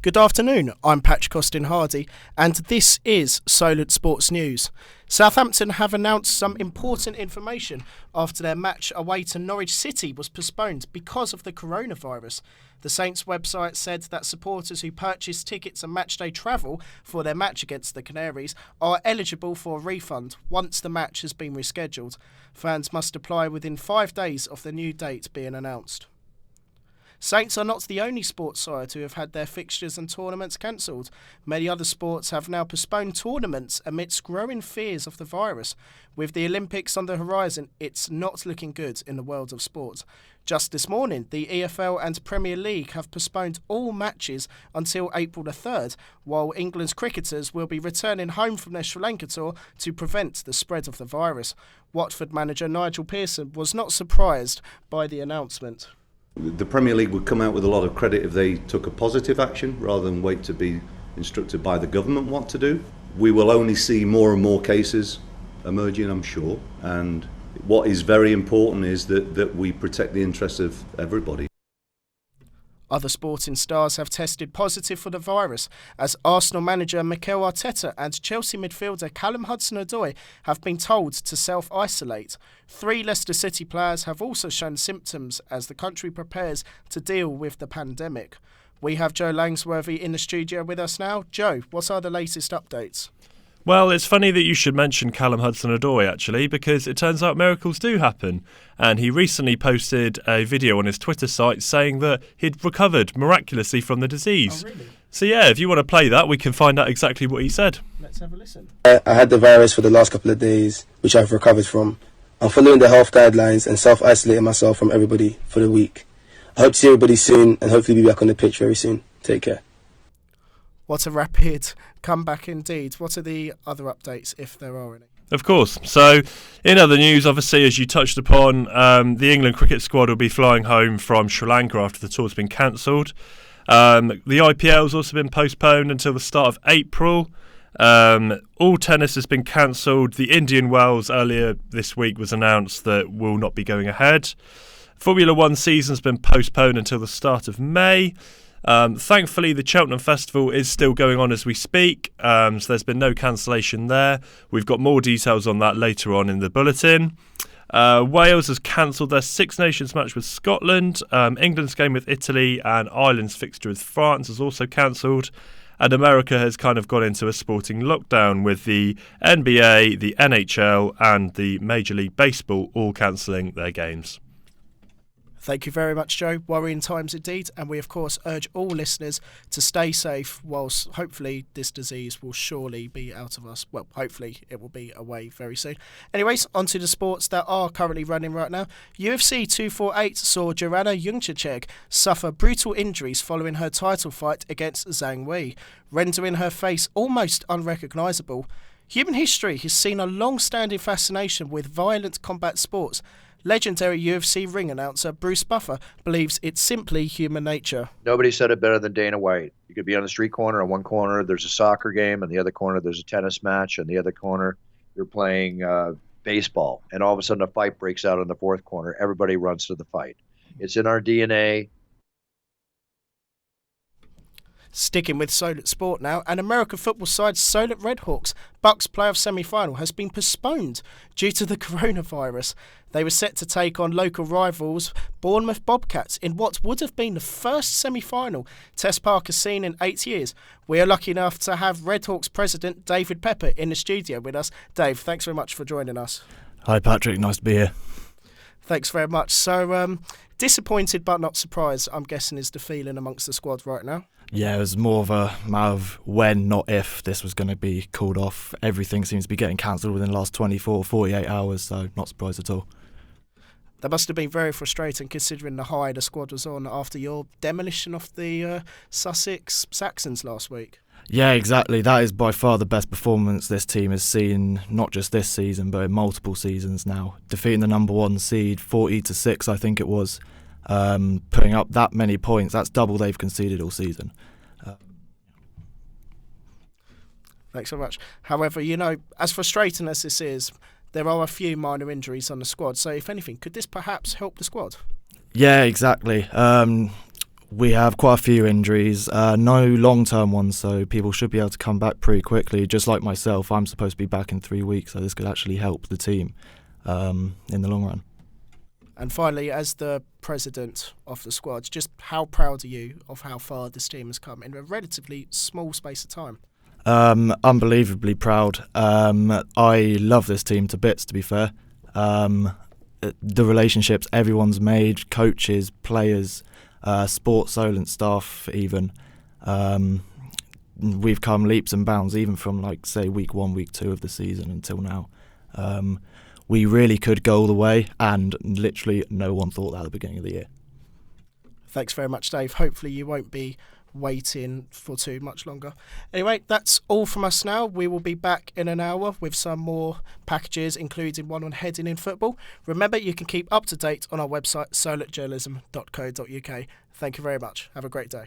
Good afternoon, I'm Patrick Austin Hardy, and this is Solent Sports News. Southampton have announced some important information after their match away to Norwich City was postponed because of the coronavirus. The Saints website said that supporters who purchased tickets and matchday travel for their match against the Canaries are eligible for a refund once the match has been rescheduled. Fans must apply within 5 days of the new date being announced. Saints are not the only sports side to have had their fixtures and tournaments cancelled. Many other sports have now postponed tournaments amidst growing fears of the virus. With the Olympics on the horizon, it's not looking good in the world of sport. Just this morning, the EFL and Premier League have postponed all matches until April the 3rd, while England's cricketers will be returning home from their Sri Lanka tour to prevent the spread of the virus. Watford manager Nigel Pearson was not surprised by the announcement. The Premier League would come out with a lot of credit if they took a positive action rather than wait to be instructed by the government what to do. We will only see more and more cases emerging, I'm sure, and what is very important is that we protect the interests of everybody. Other sporting stars have tested positive for the virus, as Arsenal manager Mikel Arteta and Chelsea midfielder Callum Hudson-Odoi have been told to self-isolate. 3 Leicester City players have also shown symptoms as the country prepares to deal with the pandemic. We have Joe Langsworthy in the studio with us now. Joe, what are the latest updates? Well, it's funny that you should mention Callum Hudson-Odoi, actually, because it turns out miracles do happen. And he recently posted a video on his Twitter site saying that he'd recovered miraculously from the disease. Oh, really? So, yeah, if you want to play that, we can find out exactly what he said. Let's have a listen. I had the virus for the last couple of days, which I've recovered from. I'm following the health guidelines and self-isolating myself from everybody for the week. I hope to see everybody soon and hopefully be back on the pitch very soon. Take care. What a rapid comeback indeed. What are the other updates, if there are any? Of course. So, in other news, obviously, as you touched upon, the England cricket squad will be flying home from Sri Lanka after the tour's been cancelled. The IPL's also been postponed until the start of April. All tennis has been cancelled. The Indian Wells earlier this week was announced that will not be going ahead. Formula One season's been postponed until the start of May. Thankfully, the Cheltenham Festival is still going on as we speak, so there's been no cancellation there. We've got more details on that later on in the bulletin. Wales has cancelled their Six Nations match with Scotland. England's game with Italy and Ireland's fixture with France is also cancelled. And America has kind of gone into a sporting lockdown with the NBA, the NHL and the Major League Baseball all cancelling their games. Thank you very much, Joe. Worrying times indeed, and we of course urge all listeners to stay safe whilst hopefully this disease will surely be out of us. Well, hopefully it will be away very soon. Anyways, on to the sports that are currently running right now. UFC 248 saw Joanna Jędrzejczyk suffer brutal injuries following her title fight against Zhang Wei, rendering her face almost unrecognisable. Human history has seen a long-standing fascination with violent combat sports. Legendary UFC ring announcer Bruce Buffer believes it's simply human nature. Nobody said it better than Dana White. You could be on the street corner. On one corner, there's a soccer game. On the other corner, there's a tennis match. On the other corner, you're playing baseball. And all of a sudden, a fight breaks out in the fourth corner. Everybody runs to the fight. It's in our DNA. Sticking with Solent Sport now, an American football side Solent Redhawks Bucks playoff semi-final has been postponed due to the coronavirus. They were set to take on local rivals Bournemouth Bobcats in what would have been the first semi-final Tess Park has seen in 8 years. We are lucky enough to have Redhawks president David Pepper in the studio with us. Dave, thanks very much for joining us. Hi Patrick, nice to be here. Thanks very much. So, disappointed but not surprised, I'm guessing, is the feeling amongst the squad right now. Yeah, it was more of a matter of when, not if, this was going to be called off. Everything seems to be getting cancelled within the last 24 or 48 hours, so not surprised at all. That must have been very frustrating considering the high the squad was on after your demolition of the Sussex Saxons last week. Yeah, exactly. That is by far the best performance this team has seen, not just this season, but in multiple seasons now. Defeating the number 1 seed, 40-6, I think it was. Putting up that many points, that's double they've conceded all season. Thanks so much. However, you know, as frustrating as this is, there are a few minor injuries on the squad. So if anything, could this perhaps help the squad? Yeah, exactly. We have quite a few injuries, no long-term ones, so people should be able to come back pretty quickly. Just like myself, I'm supposed to be back in 3 weeks, so this could actually help the team in the long run. And finally, as the president of the squad, just how proud are you of how far this team has come in a relatively small space of time? Unbelievably proud. I love this team to bits, to be fair. The relationships everyone's made, coaches, players, Sports Solent staff even. We've come leaps and bounds even from, like, say, week 1, week 2 of the season until now. We really could go all the way, and literally no one thought that at the beginning of the year. Thanks very much, Dave. Hopefully you won't be waiting for too much longer. Anyway, that's all from us now. We will be back in an hour with some more packages, including one on heading in football. Remember, you can keep up to date on our website, solentjournalism.co.uk. Thank you very much. Have a great day.